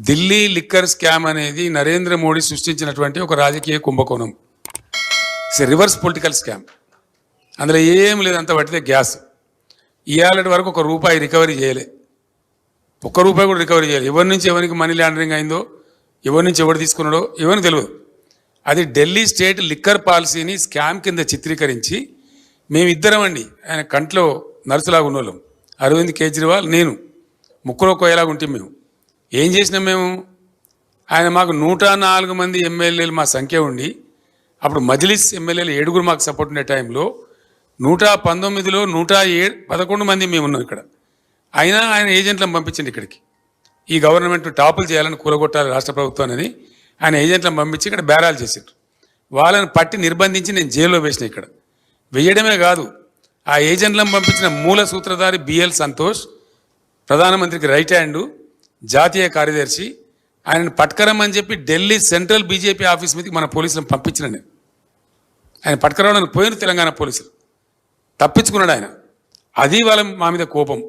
Delhi liquor scam అనేది నరేంద్ర మోడీ సృష్టించినటువంటి ఒక రాజకీయ కుంభకోణం. It's reverse political scam. అందులో ఏం లేదు, అంత పట్టితే గ్యాస్. ఇవాళ వరకు ఒక రూపాయి రికవరీ చేయలే, ఒక్క రూపాయి కూడా రికవరీ చేయలేదు. ఎవరి నుంచి ఎవరికి మనీ లాండరింగ్ అయిందో, ఎవరి నుంచి ఎవరు తీసుకున్నాడో ఎవరికి తెలియదు. అది ఢిల్లీ స్టేట్ లిక్కర్ పాలసీని స్కామ్ కింద చిత్రీకరించి మేమిద్దరం అండి, ఆయన కంట్లో నర్సులాగా ఉన్నోళ్ళం, అరవింద్ కేజ్రీవాల్, నేను, ముక్కులో కోయలాగా ఉంటే మేము ఏం చేసినాం మేము. ఆయన మాకు 104 మంది ఎమ్మెల్యేలు మా సంఖ్య ఉండి, అప్పుడు మజ్లిస్ ఎమ్మెల్యేలు 7 మాకు సపోర్ట్ ఉండే టైంలో 119లో 111 మంది మేము ఉన్నాం ఇక్కడ. అయినా ఆయన ఏజెంట్లను పంపించండి ఇక్కడికి, ఈ గవర్నమెంట్ టాపులు చేయాలని కూలగొట్టాలి రాష్ట్ర ప్రభుత్వాన్ని ఆయన ఏజెంట్లను పంపించి ఇక్కడ బేరాలు చేశారు. వాళ్ళని పట్టి నిర్బంధించి నేను జైల్లో వేసిన. ఇక్కడ వేయడమే కాదు, ఆ ఏజెంట్లను పంపించిన మూల సూత్రధారి బిఎల్ సంతోష్, ప్రధానమంత్రికి రైట్ హ్యాండు, జాతీయ కార్యదర్శి, ఆయనను పట్టుకరమని చెప్పి ఢిల్లీ సెంట్రల్ బీజేపీ ఆఫీస్ మీదకి మన పోలీసులను పంపించిన నేను. ఆయన పట్టుకరవడానికి పోయిన తెలంగాణ పోలీసులు, తప్పించుకున్నాడు ఆయన. అది వాళ్ళ మా మీద కోపం.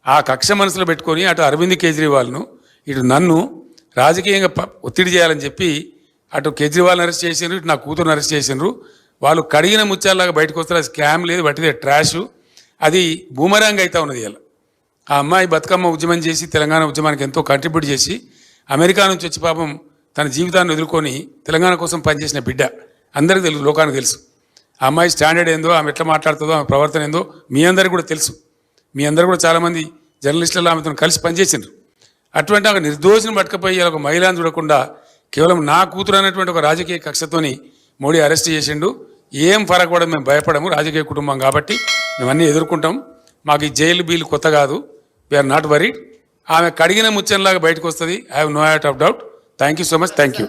ఆ కక్ష మనసులో పెట్టుకొని అటు అరవింద్ కేజ్రీవాల్ను, ఇటు నన్ను రాజకీయంగా ఒత్తిడి చేయాలని చెప్పి అటు కేజ్రీవాల్ని అరెస్ట్ చేసిండ్రు, ఇటు నా కూతురుని అరెస్ట్ చేసిండ్రు. వాళ్ళు కడిగిన ముత్యాలలాగా బయటకు వస్తారు. అది స్కామ్ లేదు, బట్టిదే ట్రాష్. అది బూమరాంగ్ అవుతా ఉన్నది. ఇలా ఆ అమ్మాయి బతుకమ్మ ఉద్యమం చేసి తెలంగాణ ఉద్యమానికి ఎంతో కంట్రిబ్యూట్ చేసి అమెరికా నుంచి వచ్చి పాపం తన జీవితాన్ని వదులుకొని తెలంగాణ కోసం పనిచేసిన బిడ్డ. అందరికీ తెలుసు, లోకానికి తెలుసు. ఆ అమ్మాయి స్టాండర్డ్ ఏందో, ఆమె ఎట్లా మాట్లాడుతుందో, ఆమె ప్రవర్తన ఏందో మీ అందరికీ కూడా తెలుసు. మీ అందరూ కూడా చాలామంది జర్నలిస్టులు ఆమెతో కలిసి పనిచేసిండ్రు. అటువంటి ఒక నిర్దోషిని పట్టుకపోయి ఒక మహిళను చూడకుండా కేవలం నా కూతురు అనేటువంటి ఒక రాజకీయ కక్షతోని మోడీ అరెస్ట్ చేసిండు. ఏం ఫరక్ పడదు, మేము భయపడము. రాజకీయ కుటుంబం కాబట్టి మేము అన్నీ ఎదుర్కొంటాం. మాకు ఈ జైలు బీలు కొత్త కాదు. We're not worried. ఆమె కడిగిన ముచ్చంలాగా బయటకు వస్తుంది. I have no out of doubt. Thank you so much. Thank you.